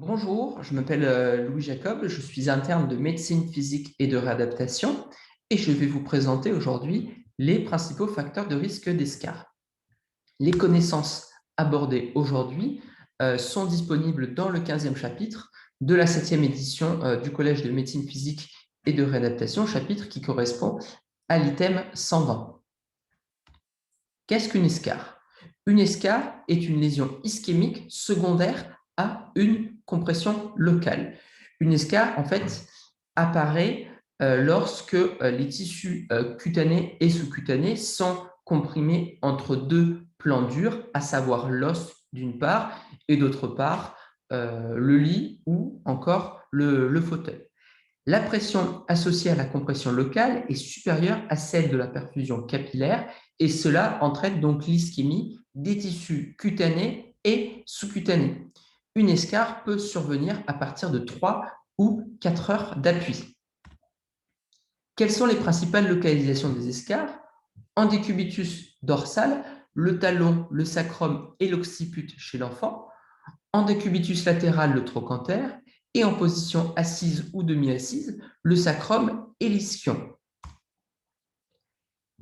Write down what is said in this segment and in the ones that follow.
Bonjour, je m'appelle Louis Jacob, je suis interne de médecine physique et de réadaptation et je vais vous présenter aujourd'hui les principaux facteurs de risque d'escar. Les connaissances abordées aujourd'hui sont disponibles dans le 15e chapitre de la 7e édition du Collège de médecine physique et de réadaptation, chapitre qui correspond à l'item 120. Qu'est-ce qu'une escar? Une escar est une lésion ischémique secondaire à une compression locale. Une escar, en fait, apparaît lorsque les tissus cutanés et sous-cutanés sont comprimés entre deux plans durs, à savoir l'os d'une part et d'autre part le lit ou encore le fauteuil. La pression associée à la compression locale est supérieure à celle de la perfusion capillaire et cela entraîne donc l'ischémie des tissus cutanés et sous-cutanés. Une escar peut survenir à partir de 3 ou 4 heures d'appui. Quelles sont les principales localisations des escars? En décubitus dorsal, le talon, le sacrum et l'occiput chez l'enfant. En décubitus latéral, le trochanter, et en position assise ou demi-assise, le sacrum et l'ischion.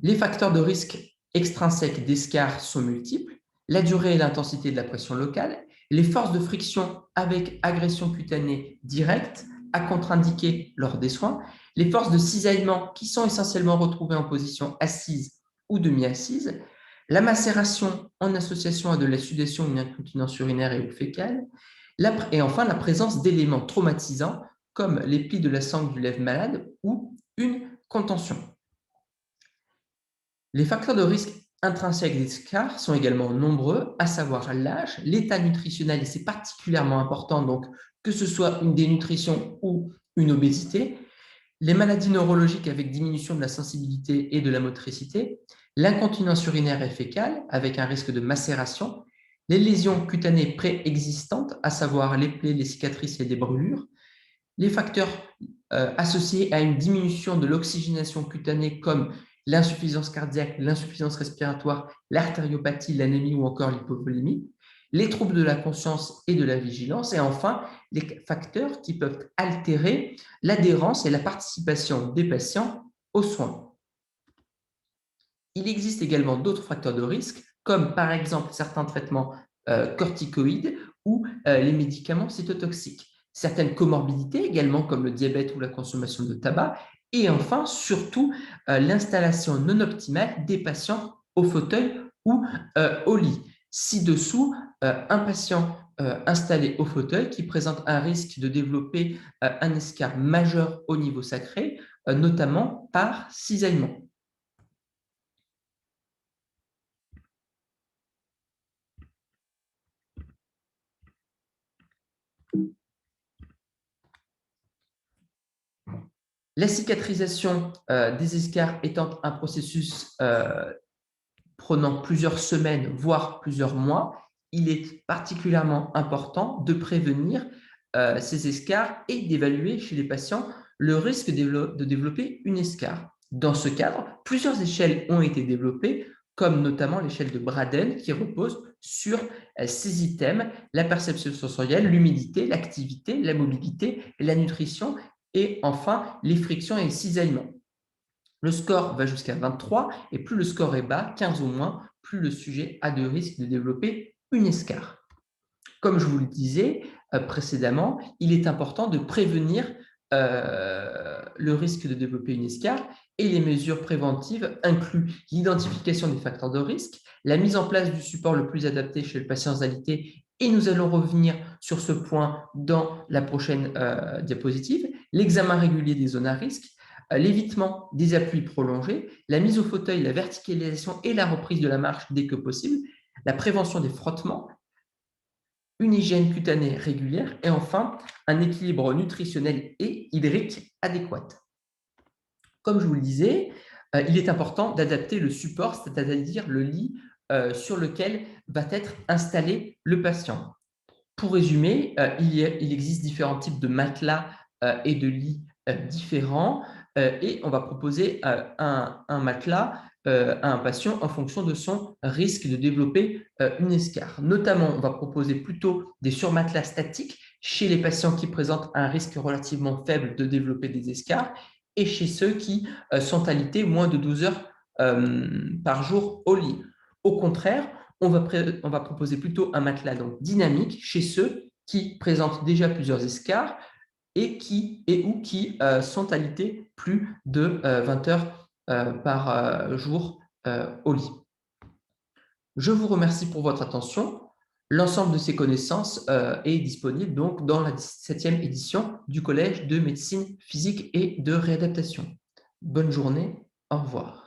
Les facteurs de risque extrinsèques d'escar sont multiples, la durée et l'intensité de la pression locale, les forces de friction avec agression cutanée directe à contre-indiquer lors des soins, les forces de cisaillement qui sont essentiellement retrouvées en position assise ou demi-assise, la macération en association à de la sudation ou une incontinence urinaire et ou fécale, et enfin la présence d'éléments traumatisants comme les plis de la sangle du lèvre malade ou une contention. Les facteurs de risque intrinsèques d'escar sont également nombreux, à savoir l'âge, l'état nutritionnel, et c'est particulièrement important, donc que ce soit une dénutrition ou une obésité, les maladies neurologiques avec diminution de la sensibilité et de la motricité, l'incontinence urinaire et fécale avec un risque de macération, les lésions cutanées préexistantes, à savoir les plaies, les cicatrices et les brûlures, les facteurs associés à une diminution de l'oxygénation cutanée comme l'insuffisance cardiaque, l'insuffisance respiratoire, l'artériopathie, l'anémie ou encore l'hypovolémie, les troubles de la conscience et de la vigilance, et enfin les facteurs qui peuvent altérer l'adhérence et la participation des patients aux soins. Il existe également d'autres facteurs de risque, comme par exemple certains traitements corticoïdes ou les médicaments cytotoxiques. Certaines comorbidités également, comme le diabète ou la consommation de tabac, et enfin, surtout, l'installation non optimale des patients au fauteuil ou au lit. Ci-dessous, un patient installé au fauteuil qui présente un risque de développer un escar majeur au niveau sacré, notamment par cisaillement. La cicatrisation des escars étant un processus prenant plusieurs semaines, voire plusieurs mois, il est particulièrement important de prévenir ces escars et d'évaluer chez les patients le risque de développer une escar. Dans ce cadre, plusieurs échelles ont été développées, comme notamment l'échelle de Braden, qui repose sur ces items: la perception sensorielle, l'humidité, l'activité, la mobilité, la nutrition et enfin les frictions et les cisaillements. Le score va jusqu'à 23 et plus le score est bas, 15 ou moins, plus le sujet a de risque de développer une escar. Comme je vous le disais précédemment, il est important de prévenir le risque de développer une escar et les mesures préventives incluent l'identification des facteurs de risque, la mise en place du support le plus adapté chez le patient alité, et nous allons revenir sur ce point dans la prochaine diapositive, l'examen régulier des zones à risque, l'évitement des appuis prolongés, la mise au fauteuil, la verticalisation et la reprise de la marche dès que possible, la prévention des frottements, une hygiène cutanée régulière et enfin un équilibre nutritionnel et hydrique adéquat. Comme je vous le disais, il est important d'adapter le support, c'est-à-dire le lit sur lequel va être installé le patient. Pour résumer, il existe différents types de matelas et de lits différents et on va proposer un matelas à un patient en fonction de son risque de développer une escarre. Notamment, on va proposer plutôt des surmatelas statiques chez les patients qui présentent un risque relativement faible de développer des escarres et chez ceux qui sont alités moins de 12 heures par jour au lit. Au contraire, on va proposer plutôt un matelas donc, dynamique chez ceux qui présentent déjà plusieurs escarres et ou qui sont alités plus de 20 heures par jour au lit. Je vous remercie pour votre attention. L'ensemble de ces connaissances est disponible donc dans la 17e édition du Collège de médecine physique et de réadaptation. Bonne journée, au revoir.